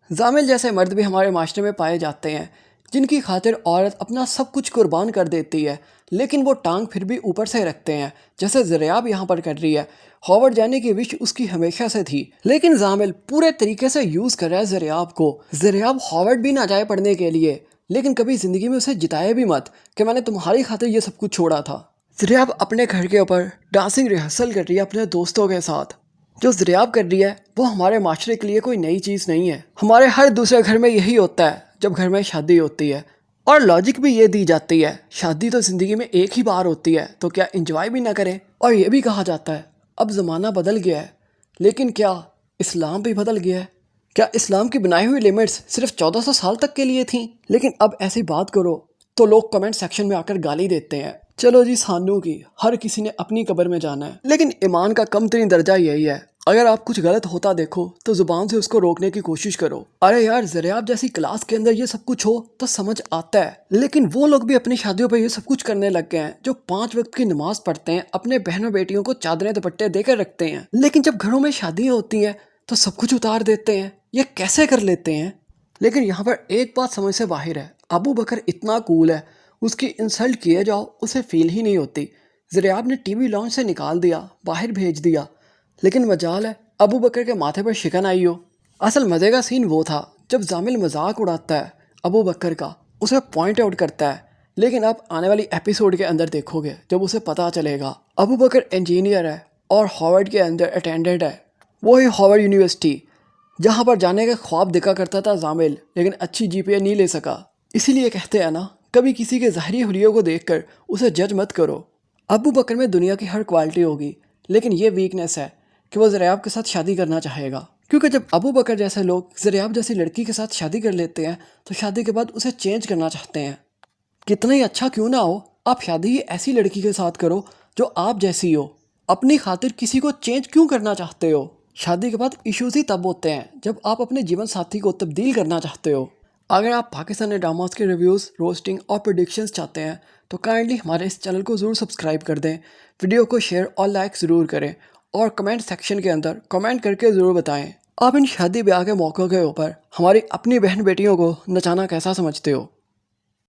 زامل جیسے مرد بھی ہمارے معاشرے میں پائے جاتے ہیں جن کی خاطر عورت اپنا سب کچھ قربان کر دیتی ہے، لیکن وہ ٹانگ پھر بھی اوپر سے رکھتے ہیں، جیسے زریاب یہاں پر کر رہی ہے۔ ہارورڈ جانے کی وش اس کی ہمیشہ سے تھی، لیکن زامل پورے طریقے سے یوز کر رہا ہے زریاب کو۔ زریاب ہارورڈ بھی نہ جائے پڑھنے کے لیے، لیکن کبھی زندگی میں اسے جتائے بھی مت کہ میں نے تمہاری خاطر یہ سب کچھ چھوڑا تھا۔ زریاب اپنے گھر کے اوپر ڈانسنگ ریہرسل کر رہی ہے اپنے دوستوں کے ساتھ۔ جو زریاب کر رہی ہے وہ ہمارے معاشرے کے لیے کوئی نئی چیز نہیں ہے، ہمارے ہر دوسرے گھر میں یہی ہوتا ہے جب گھر میں شادی ہوتی ہے، اور لاجک بھی یہ دی جاتی ہے شادی تو زندگی میں ایک ہی بار ہوتی ہے تو کیا انجوائے بھی نہ کریں۔ اور یہ بھی کہا جاتا ہے اب زمانہ بدل گیا ہے، لیکن کیا اسلام بھی بدل گیا ہے؟ کیا اسلام کی بنائی ہوئی لیمٹس صرف 1400 سال تک کے لیے تھیں؟ لیکن اب ایسی بات کرو تو لوگ کمنٹ سیکشن میں آ کر گالی دیتے ہیں۔ چلو جی، سانوں کی ہر کسی نے اپنی قبر میں جانا ہے، لیکن ایمان کا کم ترین درجہ یہی ہے اگر آپ کچھ غلط ہوتا دیکھو تو زبان سے اس کو روکنے کی کوشش کرو۔ ارے یار، زریاب جیسی کلاس کے اندر یہ سب کچھ ہو تو سمجھ آتا ہے، لیکن وہ لوگ بھی اپنی شادیوں پہ یہ سب کچھ کرنے لگ گئے ہیں جو 5 وقت کی نماز پڑھتے ہیں، اپنے بہنوں بیٹیوں کو چادریں دوپٹے دے کر رکھتے ہیں، لیکن جب گھروں میں شادیاں ہوتی ہیں تو سب کچھ اتار دیتے ہیں۔ یہ کیسے کر لیتے ہیں؟ لیکن یہاں پر ایک بات سمجھ سے باہر ہے، ابو بکر اتنا کول ہے، اس کی انسلٹ کیے جاؤ اسے فیل ہی نہیں ہوتی۔ زریاب نے ٹی وی لانچ سے نکال دیا، باہر بھیج دیا، لیکن مجال ہے ابو بکر کے ماتھے پر شکن آئی ہو۔ اصل مزے کا سین وہ تھا جب زامل مذاق اڑاتا ہے ابو بکر کا، اسے پوائنٹ آؤٹ کرتا ہے، لیکن آپ آنے والی ایپیسوڈ کے اندر دیکھو گے جب اسے پتہ چلے گا ابو بکر انجینئر ہے اور ہارورڈ کے اندر اٹینڈنٹ ہے، وہی ہارورڈ یونیورسٹی جہاں پر جانے کا خواب دیکھا کرتا تھا زامل، لیکن اچھی جی پی اے نہیں لے سکا۔ اسی لیے کہتے ہیں نا، کبھی کسی کے ظاہری حلیوں کو دیکھ کر اسے جج مت کرو۔ ابو بکر میں دنیا کی ہر کوالٹی ہوگی، لیکن یہ ویکنیس ہے کہ وہ زریاب کے ساتھ شادی کرنا چاہے گا، کیونکہ جب ابو بکر جیسے لوگ زریاب جیسی لڑکی کے ساتھ شادی کر لیتے ہیں تو شادی کے بعد اسے چینج کرنا چاہتے ہیں۔ کتنا ہی اچھا کیوں نہ ہو، آپ شادی ہی ایسی لڑکی کے ساتھ کرو جو آپ جیسی ہو، اپنی خاطر کسی کو چینج کیوں کرنا چاہتے ہو؟ شادی کے بعد ایشوز ہی تب ہوتے ہیں جب آپ اپنے جیون ساتھی کو تبدیل کرنا چاہتے ہو۔ اگر آپ پاکستانی ڈراماز کے ریویوز، روسٹنگ اور پریڈکشنز چاہتے ہیں تو کائنڈلی ہمارے اس چینل کو ضرور سبسکرائب کر دیں، ویڈیو کو شیئر اور لائک ضرور کریں، اور کمنٹ سیکشن کے اندر کمنٹ کر کے ضرور بتائیں آپ ان شادی بیاہ کے موقعوں کے اوپر ہماری اپنی بہن بیٹیوں کو نچانا کیسا سمجھتے ہو۔